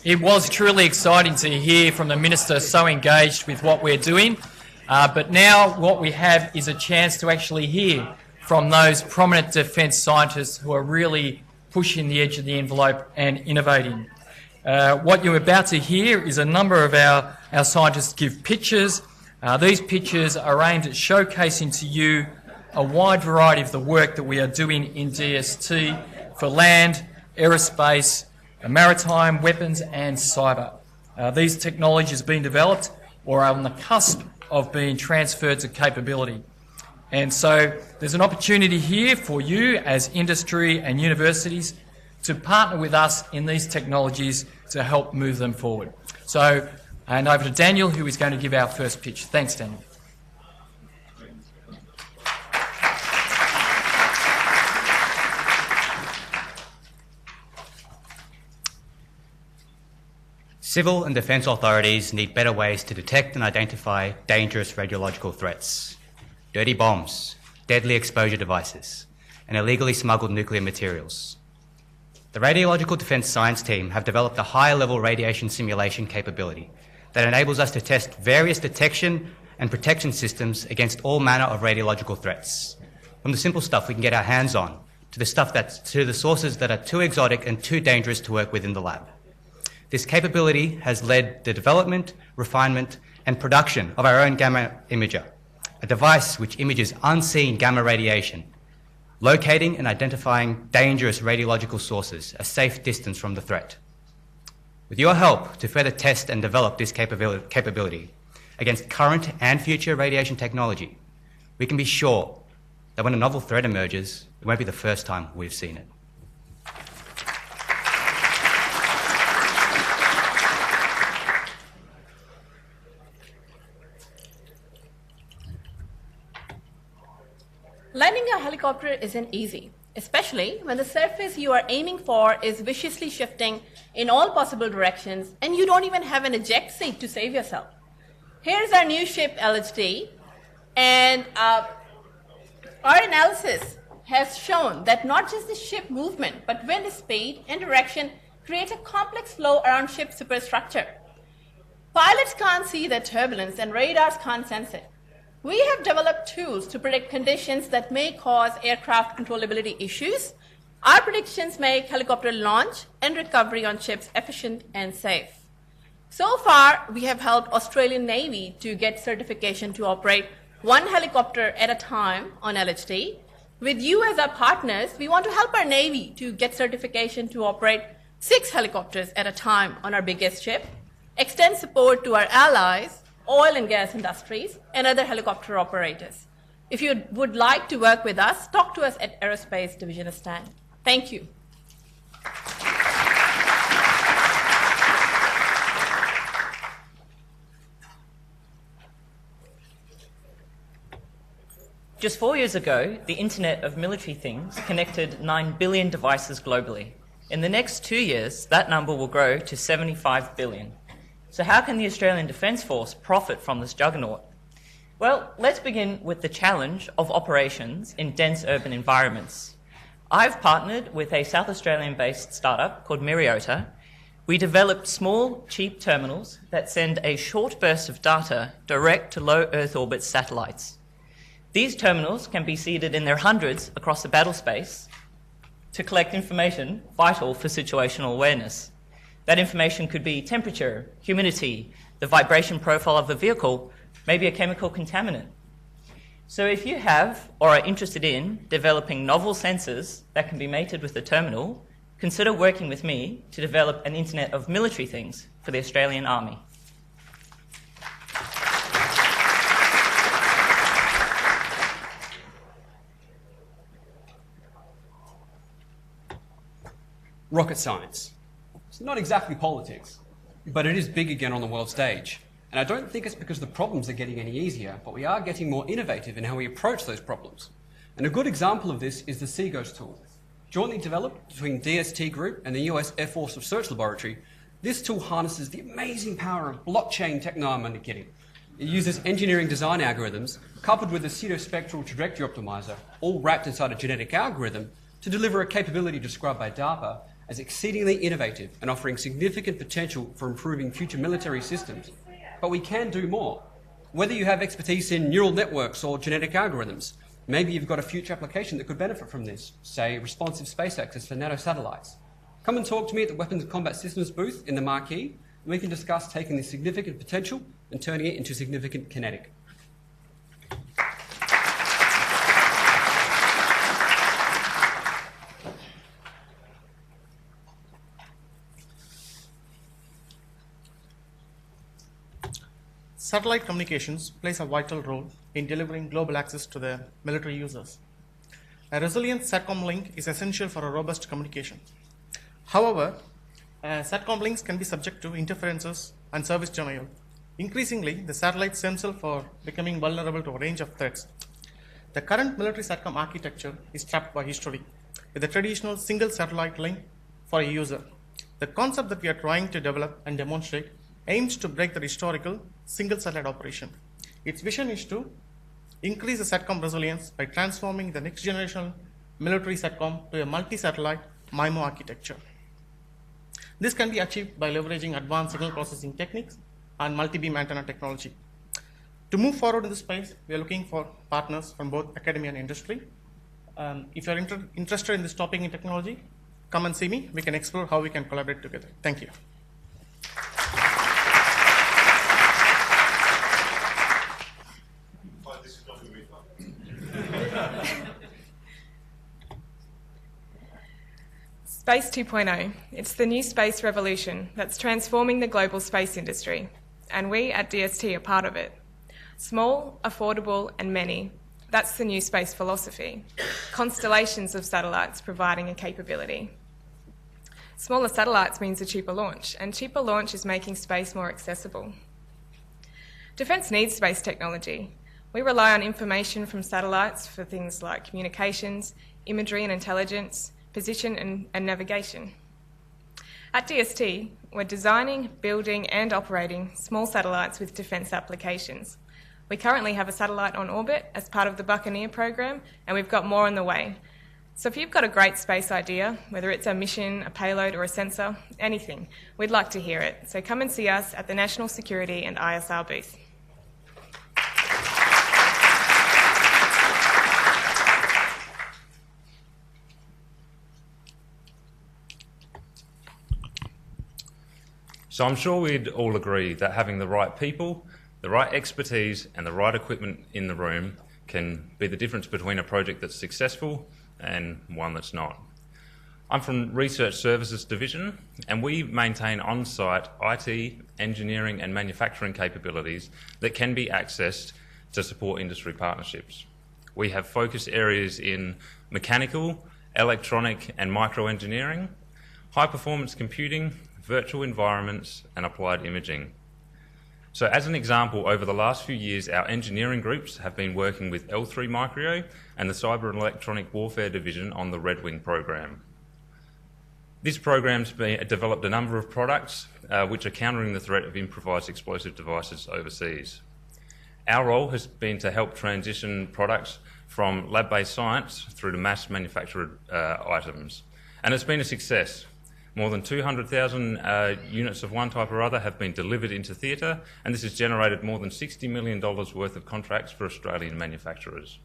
It was truly exciting to hear from the Minister so engaged with what we're doing, but now what we have is a chance to actually hear from those prominent defence scientists who are really pushing the edge of the envelope and innovating. What you're about to hear is a number of our scientists give pictures. These pictures are aimed at showcasing to you a wide variety of the work that we are doing in DST for land, aerospace, maritime, weapons and cyber. These technologies have been developed or are on the cusp of being transferred to capability. And so there's an opportunity here for you as industry and universities to partner with us in these technologies to help move them forward. So, and over to Daniel, who is going to give our first pitch. Thanks, Daniel. Civil and defence authorities need better ways to detect and identify dangerous radiological threats, dirty bombs, deadly exposure devices, and illegally smuggled nuclear materials. The Radiological Defence Science Team have developed a high-level radiation simulation capability that enables us to test various detection and protection systems against all manner of radiological threats, from the simple stuff we can get our hands on to the sources that are too exotic and too dangerous to work with in the lab. This capability has led the development, refinement, and production of our own gamma imager, a device which images unseen gamma radiation, locating and identifying dangerous radiological sources a safe distance from the threat. With your help to further test and develop this capability against current and future radiation technology, we can be sure that when a novel threat emerges, it won't be the first time we've seen it. Landing a helicopter isn't easy, especially when the surface you are aiming for is viciously shifting in all possible directions and you don't even have an eject seat to save yourself. Here's our new ship, LHD, and our analysis has shown that not just the ship movement, but wind speed and direction create a complex flow around ship superstructure. Pilots can't see the turbulence and radars can't sense it. We have developed tools to predict conditions that may cause aircraft controllability issues. Our predictions make helicopter launch and recovery on ships efficient and safe. So far, we have helped Australian Navy to get certification to operate one helicopter at a time on LHD. With you as our partners, we want to help our Navy to get certification to operate 6 helicopters at a time on our biggest ship, extend support to our allies, oil and gas industries, and other helicopter operators. If you would like to work with us, talk to us at Aerospace Division Stand. Thank you. Just 4 years ago, the Internet of Military Things connected 9 billion devices globally. In the next 2 years, that number will grow to 75 billion. So how can the Australian Defence Force profit from this juggernaut? Well, let's begin with the challenge of operations in dense urban environments. I've partnered with a South Australian-based startup called Myriota. We developed small, cheap terminals that send a short burst of data direct to low Earth orbit satellites. These terminals can be seeded in their hundreds across the battle space to collect information vital for situational awareness. That information could be temperature, humidity, the vibration profile of the vehicle, maybe a chemical contaminant. So if you have or are interested in developing novel sensors that can be mated with the terminal, consider working with me to develop an Internet of Military Things for the Australian Army. Rocket science. It's not exactly politics, but it is big again on the world stage. And I don't think it's because the problems are getting any easier, but we are getting more innovative in how we approach those problems. And a good example of this is the Seaghost tool. Jointly developed between DST Group and the US Air Force Research Laboratory, this tool harnesses the amazing power of blockchain technology. It uses engineering design algorithms coupled with a pseudospectral trajectory optimizer, all wrapped inside a genetic algorithm, to deliver a capability described by DARPA as exceedingly innovative and offering significant potential for improving future military systems. But we can do more. Whether you have expertise in neural networks or genetic algorithms, maybe you've got a future application that could benefit from this, say responsive space access for nanosatellites. Come and talk to me at the Weapons and Combat Systems booth in the Marquee, and we can discuss taking this significant potential and turning it into significant kinetic. Satellite communications plays a vital role in delivering global access to the military users. A resilient SATCOM link is essential for a robust communication. However, SATCOM links can be subject to interferences and service denial. Increasingly, the satellites themselves are becoming vulnerable to a range of threats. The current military SATCOM architecture is trapped by history, with a traditional single satellite link for a user. The concept that we are trying to develop and demonstrate aims to break the historical single satellite operation. Its vision is to increase the SATCOM resilience by transforming the next generation military SATCOM to a multi-satellite MIMO architecture. This can be achieved by leveraging advanced signal processing techniques and multi-beam antenna technology. To move forward in this space, we are looking for partners from both academia and industry. If you are interested in this topic in technology, come and see me. We can explore how we can collaborate together. Thank you. Space 2.0. It's the new space revolution that's transforming the global space industry, and we at DST are part of it. Small, affordable, and many. That's the new space philosophy. Constellations of satellites providing a capability. Smaller satellites means a cheaper launch, and cheaper launch is making space more accessible. Defence needs space technology. We rely on information from satellites for things like communications, imagery and intelligence, position and navigation. At DST, we're designing, building and operating small satellites with defence applications. We currently have a satellite on orbit as part of the Buccaneer program, and we've got more on the way. So if you've got a great space idea, whether it's a mission, a payload or a sensor, anything, we'd like to hear it. So come and see us at the National Security and ISR booth. So I'm sure we'd all agree that having the right people, the right expertise and the right equipment in the room can be the difference between a project that's successful and one that's not. I'm from Research Services Division, and we maintain on-site IT, engineering and manufacturing capabilities that can be accessed to support industry partnerships. We have focus areas in mechanical, electronic and microengineering, high-performance computing, virtual environments and applied imaging. So as an example, over the last few years, our engineering groups have been working with L3 Micro and the Cyber and Electronic Warfare Division on the Red Wing program. This program's developed a number of products which are countering the threat of improvised explosive devices overseas. Our role has been to help transition products from lab-based science through to mass manufactured items. And it's been a success. More than 200,000 units of one type or other have been delivered into theatre, and this has generated more than $60 million worth of contracts for Australian manufacturers.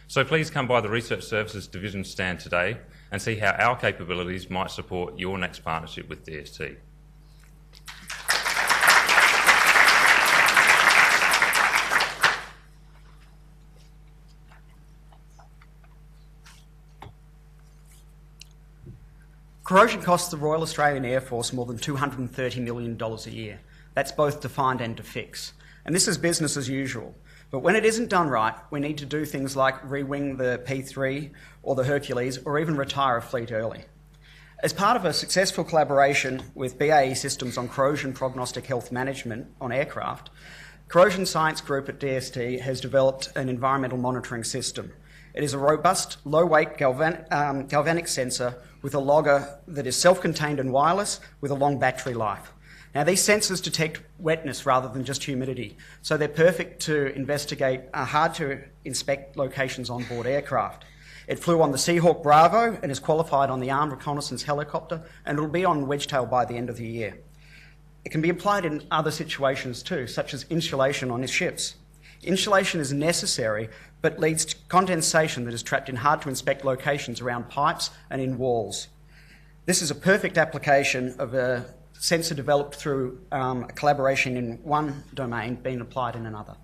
So please come by the Research Services Division stand today and see how our capabilities might support your next partnership with DST. Corrosion costs the Royal Australian Air Force more than $230 million a year. That's both to find and to fix. And this is business as usual. But when it isn't done right, we need to do things like re-wing the P3 or the Hercules, or even retire a fleet early. As part of a successful collaboration with BAE Systems on corrosion prognostic health management on aircraft, Corrosion Science Group at DST has developed an environmental monitoring system. It is a robust, low-weight galvanic sensor with a logger that is self-contained and wireless with a long battery life. Now, these sensors detect wetness rather than just humidity, so they're perfect to investigate hard-to-inspect locations on board aircraft. It flew on the Seahawk Bravo and is qualified on the Armed Reconnaissance Helicopter, and it will be on Wedgetail by the end of the year. It can be applied in other situations too, such as insulation on ships. Insulation is necessary, but leads to condensation that is trapped in hard-to-inspect locations around pipes and in walls. This is a perfect application of a sensor developed through a collaboration in one domain being applied in another.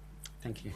Thank you.